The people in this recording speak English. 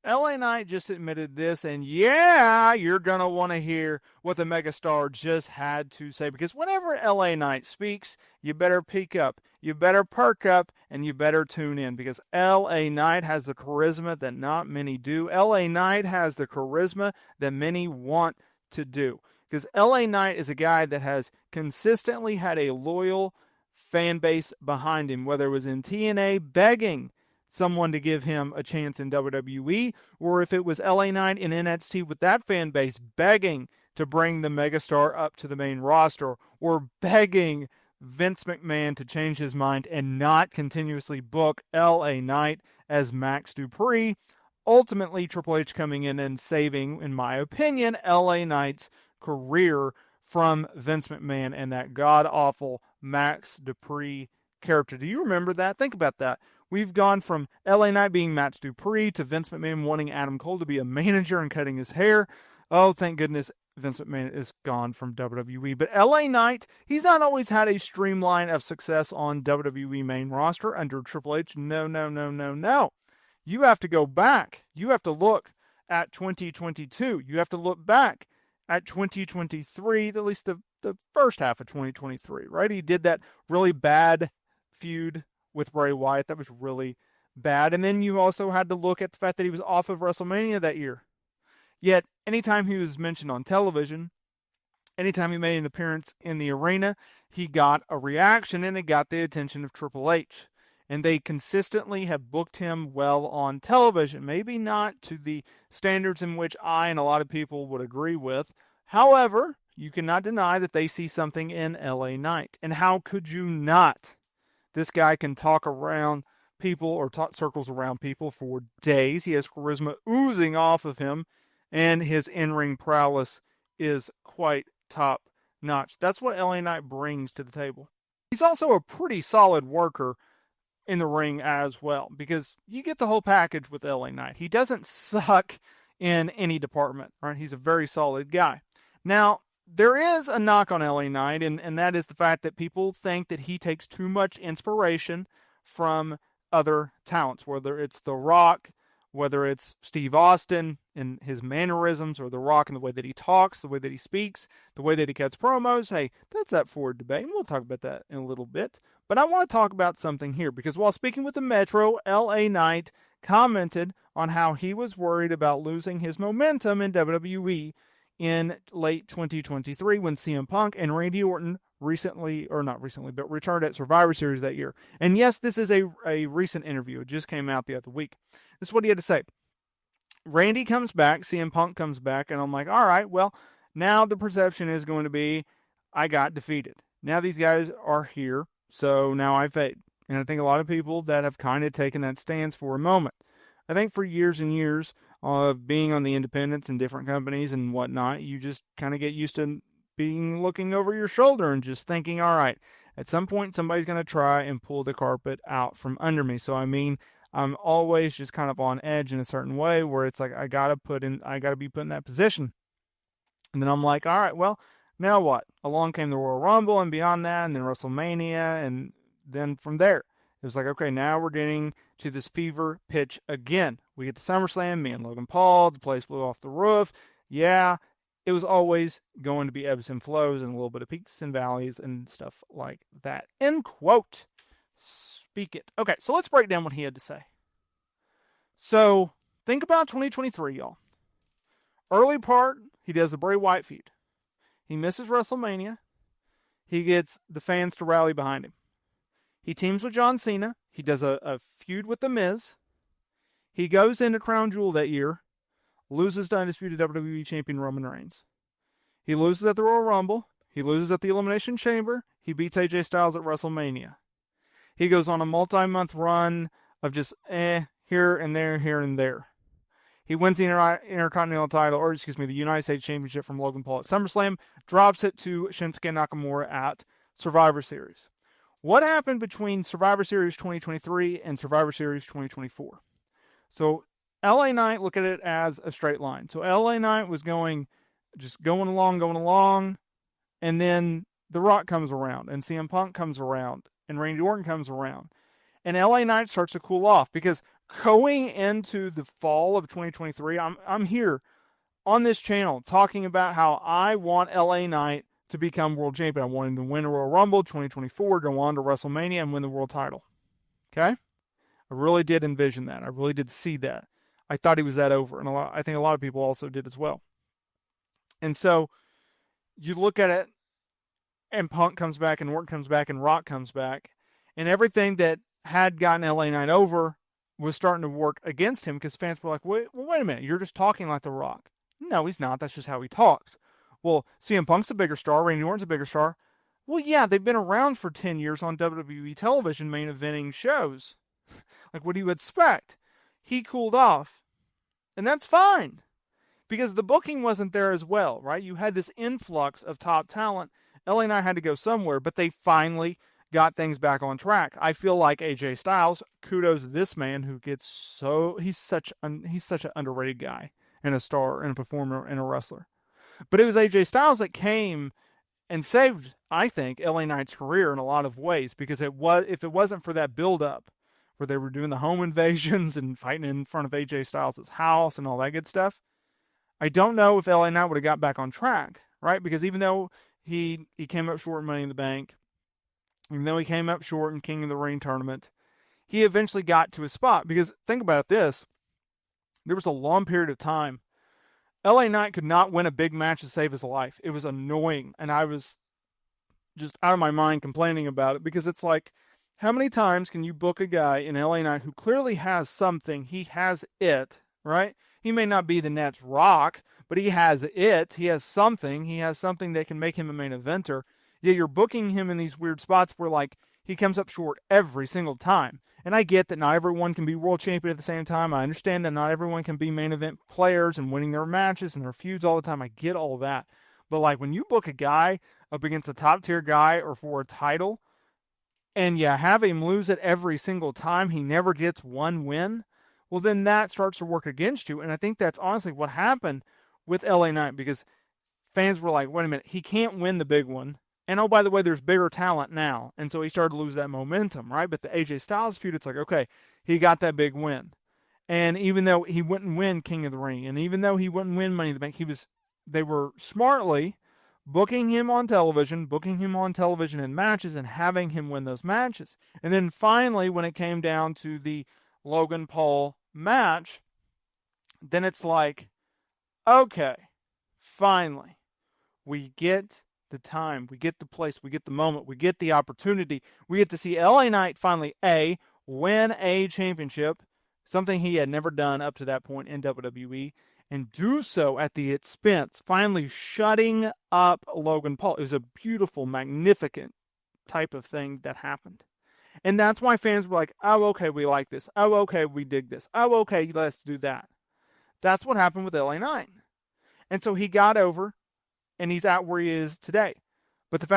LA Knight just admitted this, and yeah, you're going to want to hear what the megastar just had to say, because whenever LA Knight speaks, you better peek up, you better perk up, and you better tune in, because LA Knight has the charisma that not many do. LA Knight has the charisma that many want to do, because LA Knight is a guy that has consistently had a loyal fan base behind him, whether it was in TNA begging someone to give him a chance in WWE, or if it was LA Knight in NXT with that fan base begging to bring the megastar up to the main roster, or begging Vince McMahon to change his mind and not continuously book LA Knight as Max Dupree. Ultimately, Triple H coming in and saving, in my opinion, LA Knight's career from Vince McMahon and that god-awful Max Dupree character. Do you remember that? Think about that. We've gone from LA Knight being Max Dupree to Vince McMahon wanting Adam Cole to be a manager and cutting his hair. Oh, thank goodness Vince McMahon is gone from WWE. But LA Knight, he's not always had a streamline of success on WWE main roster under Triple H. No, no, no, no, no. You have to go back. You have to look at 2022. You have to look back at 2023, at least the first half of 2023, right? He did that really bad feud with Bray Wyatt. That was really bad. And then you also had to look at the fact that he was off of WrestleMania that year. Yet, anytime he was mentioned on television, anytime he made an appearance in the arena, he got a reaction and it got the attention of Triple H. And they consistently have booked him well on television. Maybe not to the standards in which I and a lot of people would agree with. However, you cannot deny that they see something in LA Knight. And how could you not? This guy can talk around people or talk circles around people for days. He has charisma oozing off of him, and his in-ring prowess is quite top-notch. That's what LA Knight brings to the table. He's also a pretty solid worker in the ring as well, because you get the whole package with LA Knight. He doesn't suck in any department, right? He's a very solid guy. Now, there is a knock on LA Knight, and that is the fact that people think that he takes too much inspiration from other talents, whether it's The Rock, whether it's Steve Austin in his mannerisms, or The Rock in the way that he talks, the way that he speaks, the way that he cuts promos. Hey, that's up for debate, and we'll talk about that in a little bit. But I want to talk about something here, because while speaking with the Metro, LA Knight commented on how he was worried about losing his momentum in WWE in late 2023 when CM Punk and Randy Orton returned at Survivor Series that year. And yes, this is a recent interview. It just came out the other week. This is what he had to say. Randy comes back, CM Punk comes back, and I'm like, all right, well, now the perception is going to be, I got defeated. Now these guys are here, so now I fade. And I think a lot of people that have kind of taken that stance for a moment. I think for years and years of being on the independents and different companies and whatnot, you just kind of get used to looking over your shoulder and just thinking, all right, at some point somebody's going to try and pull the carpet out from under me. So, I mean, I'm always just kind of on edge in a certain way where it's like, I got to be put in that position. And then I'm like, all right, well, now what? Along came the Royal Rumble and beyond that, and then WrestleMania. And then from there, it was like, okay, now we're getting to this fever pitch again. We get to SummerSlam, me and Logan Paul, the place blew off the roof. Yeah, it was always going to be ebbs and flows and a little bit of peaks and valleys and stuff like that. End quote. Speak it. Okay, so let's break down what he had to say. So, think about 2023, y'all. Early part, he does the Bray Wyatt feud. He misses WrestleMania. He gets the fans to rally behind him. He teams with John Cena. He does a feud with The Miz. He goes into Crown Jewel that year, loses to undisputed WWE Champion Roman Reigns. He loses at the Royal Rumble. He loses at the Elimination Chamber. He beats AJ Styles at WrestleMania. He goes on a multi-month run of just here and there, here and there. He wins the Intercontinental title, the United States Championship from Logan Paul at SummerSlam, drops it to Shinsuke Nakamura at Survivor Series. What happened between Survivor Series 2023 and Survivor Series 2024? So LA Knight, look at it as a straight line. So LA Knight was going along, and then The Rock comes around, and CM Punk comes around, and Randy Orton comes around. And LA Knight starts to cool off, because Going into the fall of 2023, I'm here on this channel talking about how I want LA Knight to become world champion. I want him to win the Royal Rumble 2024, go on to WrestleMania, and win the world title. Okay? I really did envision that. I really did see that. I thought he was that over, and I think a lot of people also did as well. And so you look at it, and Punk comes back, and Orton comes back, and Rock comes back, and everything that had gotten LA Knight over was starting to work against him because fans were like, wait a minute, you're just talking like The Rock. No, he's not. That's just how he talks. Well, CM Punk's a bigger star. Randy Orton's a bigger star. Well, yeah, they've been around for 10 years on WWE television main eventing shows. Like, what do you expect? He cooled off. And that's fine. Because the booking wasn't there as well, right? You had this influx of top talent. LA Knight had to go somewhere, but they finally got things back on track. I feel like AJ Styles, kudos to this man who gets he's such an underrated guy and a star and a performer and a wrestler. But it was AJ Styles that came and saved, I think, LA Knight's career in a lot of ways because if it wasn't for that build-up where they were doing the home invasions and fighting in front of AJ Styles' house and all that good stuff, I don't know if LA Knight would have got back on track, right? Because even though he came up short in Money in the Bank, even though he came up short in King of the Ring tournament, he eventually got to his spot. Because think about this. There was a long period of time LA Knight could not win a big match to save his life. It was annoying. And I was just out of my mind complaining about it because it's like, how many times can you book a guy in LA Knight who clearly has something? He has it, right? He may not be the next Rock, but he has it. He has something. He has something that can make him a main eventer. Yet you're booking him in these weird spots where, like, he comes up short every single time. And I get that not everyone can be world champion at the same time. I understand that not everyone can be main event players and winning their matches and their feuds all the time. I get all of that. But, like, when you book a guy up against a top-tier guy or for a title, and you have him lose it every single time, he never gets one win, well, then that starts to work against you. And I think that's honestly what happened with LA Knight because fans were like, wait a minute, he can't win the big one. And oh, by the way, there's bigger talent now. And so he started to lose that momentum, right? But the AJ Styles feud, it's like, okay, he got that big win. And even though he wouldn't win King of the Ring, and even though he wouldn't win Money in the Bank, they were smartly booking him on television in matches and having him win those matches. And then finally, when it came down to the Logan Paul match, then it's like, okay, finally, we get the time, we get the place, we get the moment, we get the opportunity. We get to see LA Knight finally, win a championship, something he had never done up to that point in WWE, and do so at the expense, finally shutting up Logan Paul. It was a beautiful, magnificent type of thing that happened. And that's why fans were like, oh, okay, we like this. Oh, okay, we dig this. Oh, okay, let's do that. That's what happened with LA Knight. And so he got over, and he's at where he is today. But the fact